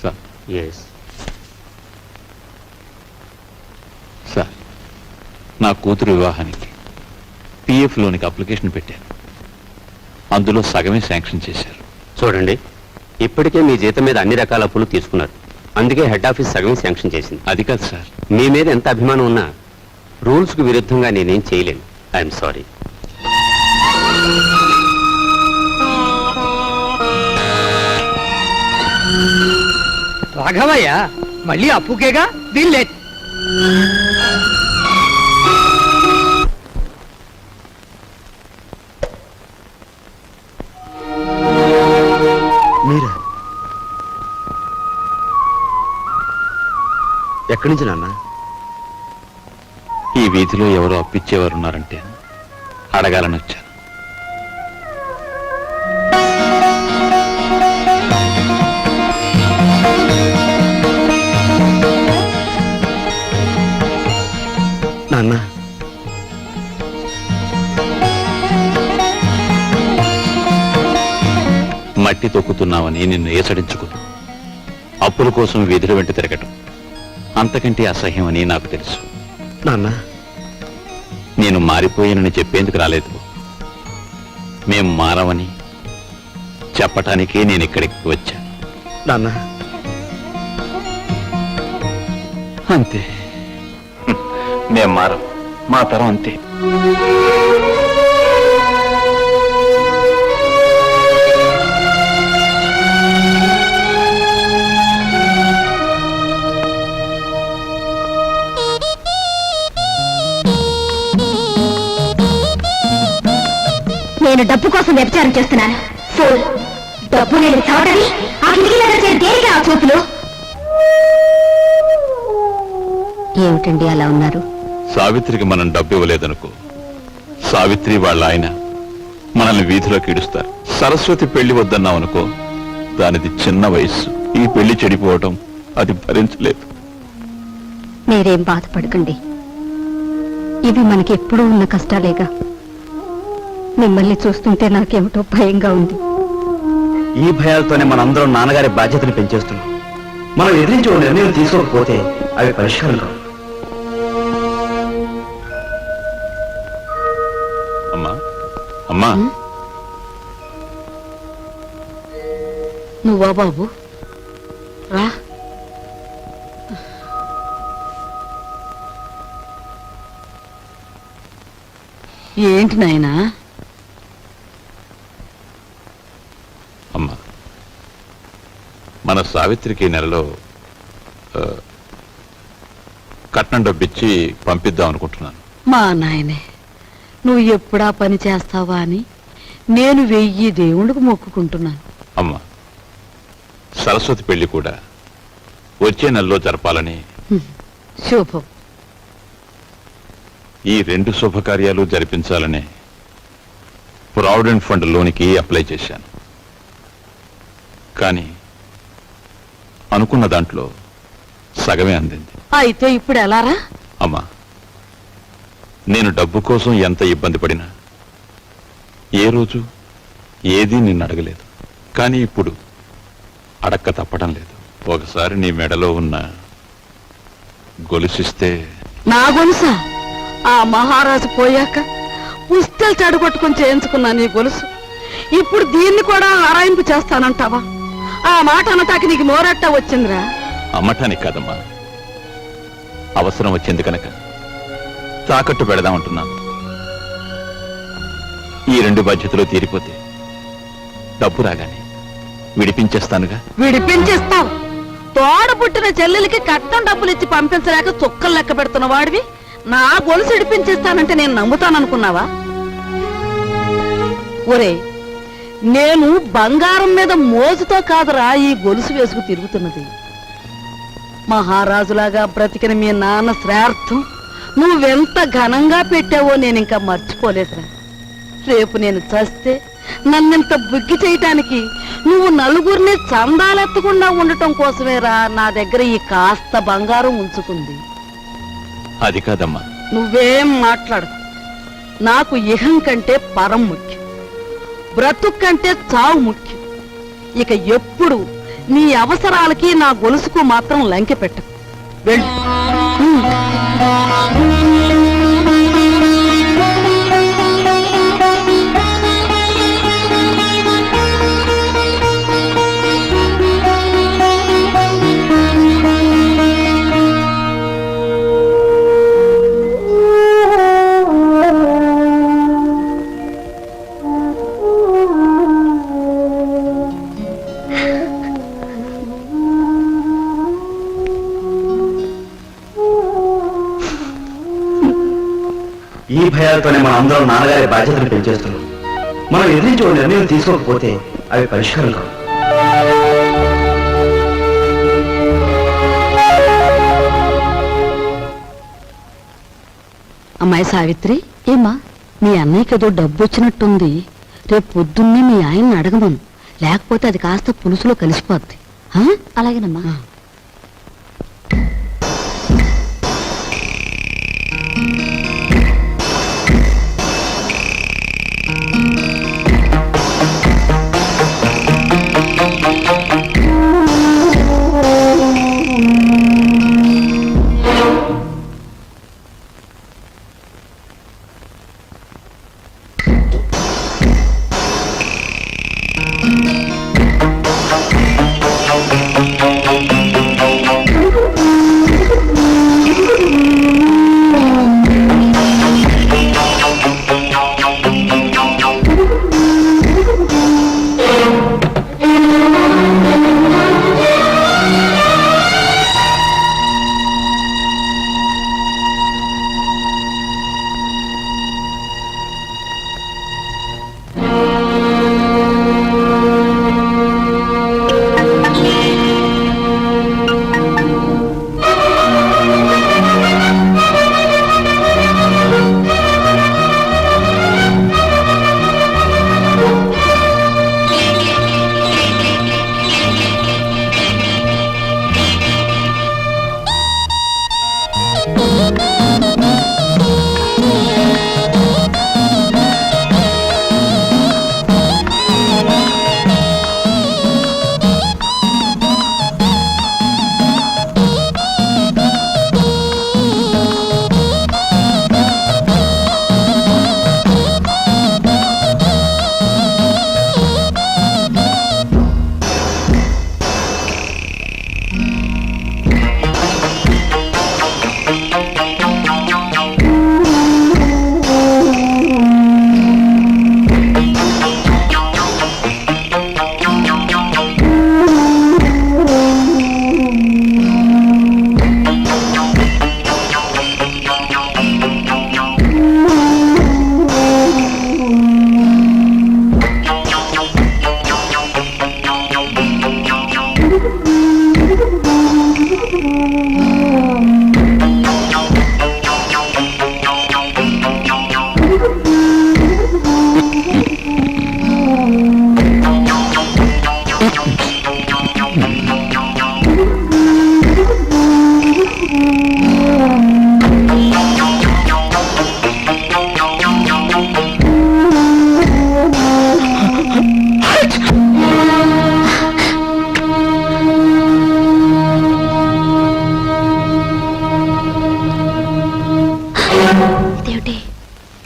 Sir yes sir, నా కూతురు వివాహానికి పిఎఫ్ లోనికి అప్లికేషన్ పెట్టాను. అందులో సగమే శాంక్షన్ చేశారు. చూడండి, ఇప్పటికే మీ జీతం మీద అన్ని రకాల అప్పులు తీసుకున్నారు. అందుకే హెడ్ ఆఫీస్ సగం శాంక్షన్ చేసింది. అది కాదు సార్. మీ మీద ఎంత అభిమానం ఉన్నా రూల్స్కు విరుద్ధంగా నేనేం చేయలేను. I'm sorry. రాఘవయ్య మళ్ళీ అప్పుకేగా వీళ్ళే. మీరా? ఎక్కడి నుంచి నాన్న? ఈ వీధిలో ఎవరో అప్పిచ్చేవారు ఉన్నారంటే అడగాలని వచ్చాను. నాన్న, మట్టి తొక్కుతున్నావని నిన్ను ఏసడించుకుని అప్పుల కోసం వీధుల వెంట తిరగటం అంతకంటే అసహ్యమని నాకు తెలుసు. నాన్న, నేను మారిపోయానని చెప్పేందుకు రాలేదు. మేం మారవని చెప్పటానికే నేను ఇక్కడికి వచ్చాను. నాన్న, అంతే. మేం మారం, మా తరం అంతే. నేను డబ్బు కోసం వ్యభిచారం చేస్తున్నాను. ఫోన్ డబ్బు నేను చావటని ఆ కిటికీ దేనిగా ఆ చూపులు? ఏమిటండి అలా ఉన్నారు? సావిత్రికి మనం డబ్బు ఇవ్వలేదనుకో, సావిత్రి వాళ్ళ ఆయన మనల్ని వీధిలోకి ఈడుస్తారు. సరస్వతి పెళ్లి వద్దన్నామనుకో, దానిది చిన్న వయస్సు. ఈ పెళ్లి చెడిపోవటం అది భరించలేదు. మీరేం బాధపడకండి, ఇవి మనకి ఎప్పుడూ ఉన్న కష్టాలేగా. మిమ్మల్ని చూస్తుంటే నాకేమిటో భయంగా ఉంది. ఈ భయాలతోనే మనందరం నాన్నగారి బాధ్యతను పెంచేస్తున్నాం. మనం ఎదిరించి ఓ నిర్ణయం తీసుకోకపోతే అవి పరిష్కారం కావు. అమ్మా, అమ్మా, నువ్వా బాబు? రా. ఏంటి నాయనా? అమ్మా, మన సావిత్రికి నెలలో కట్నం డబ్బిచ్చి పంపిద్దాం అనుకుంటున్నాను. మా నాయనే, నువ్వు ఎప్పుడా పని చేస్తావా అని నేను 1000 దేవుళ్ళకు మొక్కుకుంటున్నాను. అమ్మా, సరస్వతి పెళ్లి కూడా వచ్చే నెలలో జరపాలని. శుభం. ఈ 2 శుభకార్యాలు జరిపించాలని ప్రావిడెంట్ ఫండ్ లోనికి అప్లై చేశాను. కానీ అనుకున్న దాంట్లో సగమే అందింది. అయితే ఇప్పుడు ఎలారా? అమ్మా, నేను డబ్బు కోసం ఎంత ఇబ్బంది పడినా ఏ రోజు ఏదీ నిన్ను అడగలేదు. కానీ ఇప్పుడు అడక్క తప్పడం లేదు. ఒకసారి నీ మెడలో ఉన్న గొలుసిస్తే. నా గొలుసా? ఆ మహారాజు పోయాక పుస్తలు చెడగొట్టుకుని చేయించుకున్నా నీ గొలుసు. ఇప్పుడు దీన్ని కూడా ఆరాయింపు చేస్తానంటావా? ఆ మాట అనటానికి నీకు నోరట్ట వచ్చిందిరా? అమ్మటానికి కాదమ్మా, అవసరం వచ్చింది కనుక తాకట్టు పెడదామంటున్నాను. ఈ 2 బాధ్యతలు తీరిపోతే డబ్బు రాగానే విడిపించేస్తానుగా. విడిపించేస్తావు? తోడ పుట్టిన చెల్లెలకి కట్నం డబ్బులు ఇచ్చి పంపించలేక చుక్కలు లెక్క పెడుతున్న వాడివి నా గొలుసు విడిపించేస్తానంటే నేను నమ్ముతాననుకున్నావా? ఒరే, నేను బంగారం మీద మోజుతో కాదురా ఈ గొలుసు వేసుకు తిరుగుతున్నది. మహారాజులాగా బ్రతికిన మీ నాన్న శ్రార్థం నువ్వెంత ఘనంగా పెట్టావో నేను ఇంకా మర్చిపోలేదురా. రేపు నేను చస్తే నన్నింత బుగ్గి చేయటానికి నువ్వు నలుగురిని చందాలెత్తకుండా ఉండటం కోసమేరా నా దగ్గర ఈ కాస్త బంగారం ఉంచుకుంది. అది కాదమ్మా. నువ్వేం మాట్లాడు. నాకు ఇహం కంటే పరం ముఖ్యం, బ్రతుక్ కంటే చావు ముఖ్యం. ఇక ఎప్పుడు నీ అవసరాలకి నా గొలుసుకు మాత్రం లంకె పెట్టకు. వెళ్ళు. ఈ భయాలతోనే మన అందరం నాన్నగారి బాధ్యతను పెంచేస్తున్నాం. మనం ఎదిరించి ఒక నిర్ణయం తీసుకోకపోతే అవి పరిష్కారం కావు. అమ్మాయి సావిత్రి, ఏమ్మా మీ అన్నయ్యకి ఏదో డబ్బు వచ్చినట్టుంది. రేపు పొద్దున్నే మీ ఆయన్ని అడగమను, లేకపోతే అది కాస్త పులుసులో కలిసిపోద్ది. అలాగేనమ్మా.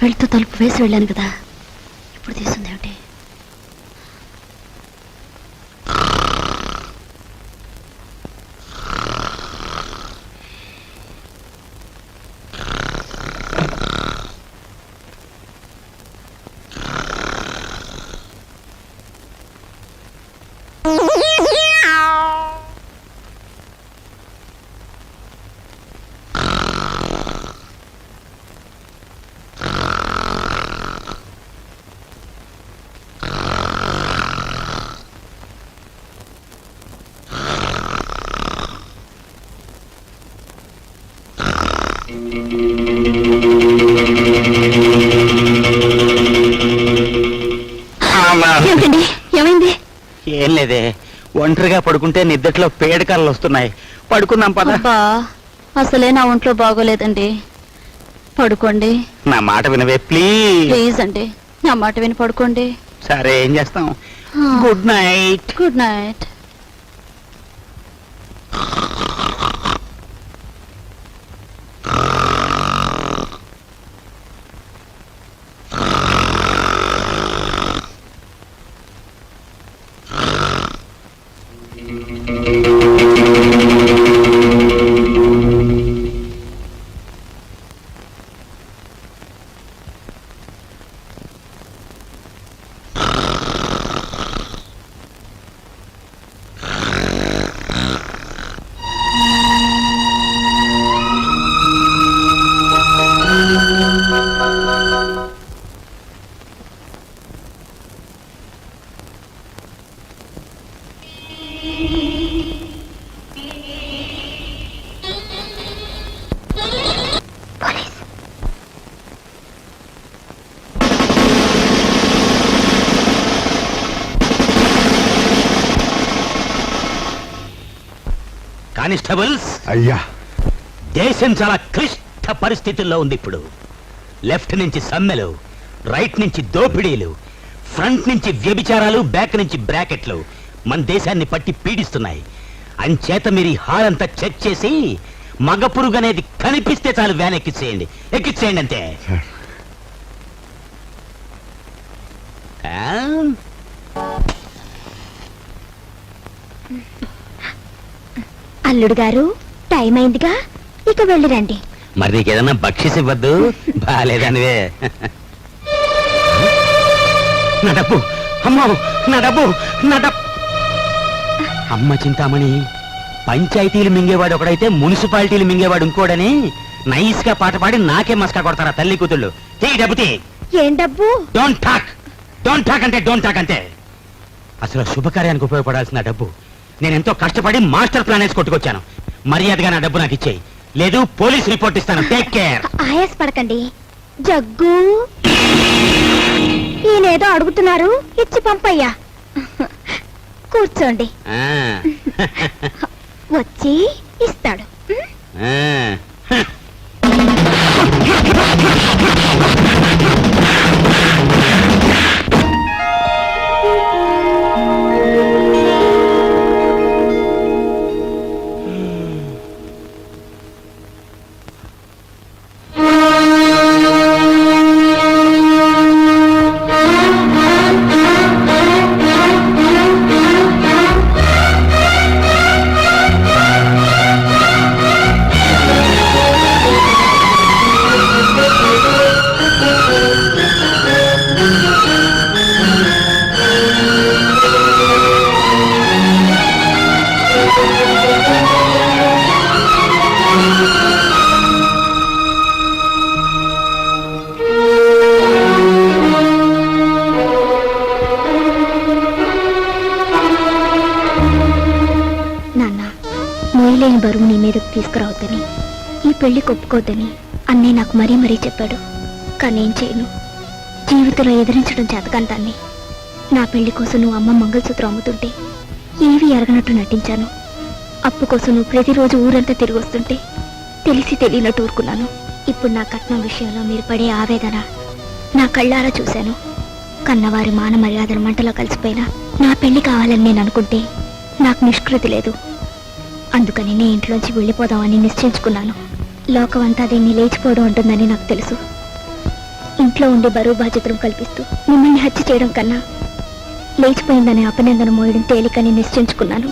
వెళ్తూ తలుపు వేసి వెళ్ళాను కదా, ఇప్పుడు తీస్తుంది ఏమిటి? ఏమిటండి, ఏమైంది? ఏం లేదే, ఒంటరిగా పడుకుంటే నిద్దట్లో పేడకాలు వస్తున్నాయి. పడుకుందాం పద. అబ్బా, అసలే నా ఒంట్లో బాగోలేదండి. పడుకోండి. నా మాట వినవే ప్లీజ్. ప్లీజ్ అండి, నా మాట విని పడుకోండి. సరే, ఏం చేస్తాం. Good night. Good night. Constables, అయ్యా. దేశం చాలా క్లిష్ట పరిస్థితుల్లో ఉంది ఇప్పుడు. లెఫ్ట్ నుంచి సమ్మెలు, రైట్ నుంచి దోపిడీలు, ఫ్రంట్ నుంచి వ్యభిచారాలు, బ్యాక్ నుంచి బ్రాకెట్లు మన దేశాన్ని పట్టి పీడిస్తున్నాయి. అంచేత మీరు ఈ హాల్ అంతా చెక్ చేసి మగ పురుగు అనేది కనిపిస్తే చాలు వ్యాన్ ఎక్కిచ్చేయండి అంతే. ఆ? అల్లుడు గారు, టైం అయిందిగా, ఇక వెళ్ళిరండి. మరి నీకేదన్నా బక్షిస్ ఇవ్వద్దు, బాలేదనివే. నా డబ్బు, అమ్మా నా డబ్బు, నా డబ్బు. అమ్మ చింతామణి, పంచాయతీలు మింగేవాడు ఒకడైతే మున్సిపాలిటీలు మింగేవాడు ఇంకోడని నైస్ గా పాట పాడి నాకే మస్కా కొడతారా తల్లి కూతుళ్ళు. తీ డబ్బు తీ. ఏం డబ్బు? డోంట్ టాక్ అంటే డోంట్ టాక్ అంతే. అసలు శుభకార్యానికి ఉపయోగపడాల్సిన డబ్బు నేను ఎంతో కష్టపడి మాస్టర్ ప్లాన్ వేసి కొట్టుకొచ్చాను. మర్యాదగా నా డబ్బు నాకు ఇచ్చేయి, లేదు పోలీస్ రిపోర్ట్ ఇస్తాను. Take care. ఆయాస పడకండి. జగ్గు, ఈయనేదో అడుగుతున్నారు, ఇచ్చి పంపయ్యా. కూర్చోండి, వచ్చి ఇస్తాడు. మోయలేని బరువు నీ మీదకు తీసుకురావద్దని, ఈ పెళ్లి ఒప్పుకోవద్దని అన్నయ్య నాకు మరీ మరీ చెప్పాడు. కానీ ఏం చేయను, జీవితంలో ఎదిరించడం చేతకంటాన్ని. నా పెళ్లి కోసం నువ్వు అమ్మ మంగళసూత్రం అమ్ముతుంటే ఏవి ఎరగనట్టు నటించాను. అప్పు కోసం నువ్వు ప్రతిరోజు ఊరంతా తిరిగి వస్తుంటే తెలిసి తెలియనట్టు ఊరుకున్నాను. ఇప్పుడు నా కట్నం విషయంలో మీరు పడే ఆవేదన నా కళ్ళారా చూశాను. కన్నవారి మాన మర్యాదల మంటలో కలిసిపోయినా నా పెళ్లి కావాలని నేను అనుకుంటే నాకు నిష్కృతి లేదు. అందుకని నీ ఇంట్లోంచి వెళ్ళిపోదామని నిశ్చయించుకున్నాను. లోకం అంతా దీన్ని లేచిపోవడం ఉంటుందని నాకు తెలుసు. ఇంట్లో ఉండి బరువు బాధ్యతలు కల్పిస్తూ మిమ్మల్ని హత్య చేయడం కన్నా లేచిపోయిందని అపనిందన మోయడం తేలికని నిశ్చయించుకున్నాను.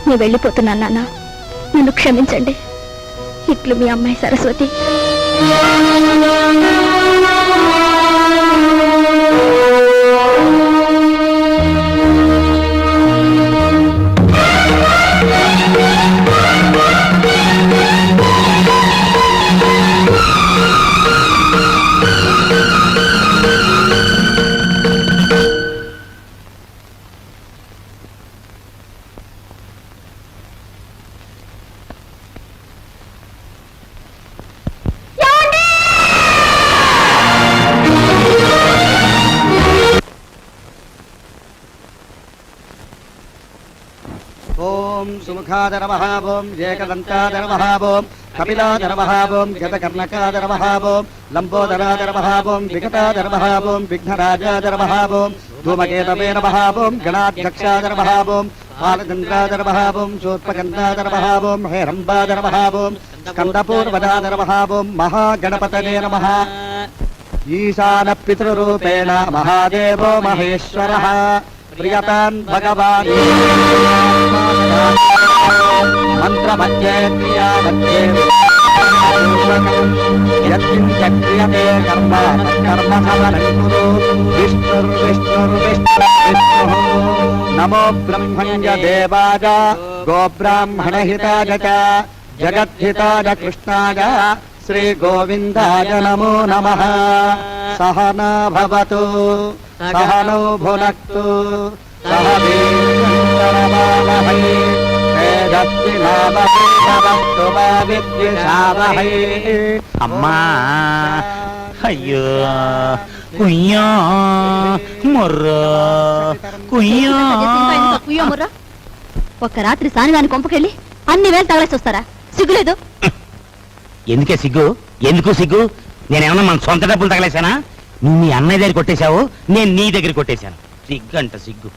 నేను వెళ్ళిపోతున్నాను నాన్న, నన్ను క్షమించండి. ఇట్లు మీ అమ్మాయి సరస్వతి. ఓం సుముఖాదరవహావం ఏకదంతాదరవహావం కపిలాదరవహావం గతకర్ణకాదరవహావం లంబోదరాదరవహావం వికటాదరవహావం విఘ్నరాజాదరవహావం ధూమకేతవేరవహావం గణాధ్యక్షాదరవహావం బాలచంద్రాదరవహావం శూర్పగంధాదరవహావం హేరంబాదరవహావం స్కందపూర్వదాదరవహావం మహాగణపతనే నమః. ఈశాన పితృరూపేణ మహాదేవో మహేశ్వరః ప్రియతాన్ భగవాన్ మంత్రమధ్యే క్రియామధ్యే యత్కించక్రియతే కర్మ తత్కర్మ సమరం కురు. విష్ణుర్విష్ణుర్విష్ణుర్విష్ణుః నమో బ్రహ్మణ్య దేవాయ గోబ్రాహ్మణహితాయ చ జగద్ధితాయ కృష్ణాయ శ్రీ గోవిందాయ నమో నమః. సహనా భవతు సహనౌ భునక్తు సహ వీర్యంకరవావహై తేజస్వినావధీతమస్తు మా విద్విషావహై. అమ్మా, అయ్యో కుయ్యా మొర్రా కుయ్యా. ఒక్క రాత్రి సానిగాని కొంపకెళ్ళి అన్ని వేలు తగలేసి వస్తారా సిగ్గులేదు ఎందుకే సిగ్గు ఎందుకు సిగ్గు నేనేమన్నా మన సొంత డబ్బులు తగలేశానా నువ్వు మీ అన్నయ్య దగ్గర కొట్టేశావు నేను నీ దగ్గర కొట్టేశాను సిగ్గు అంట సిగ్గు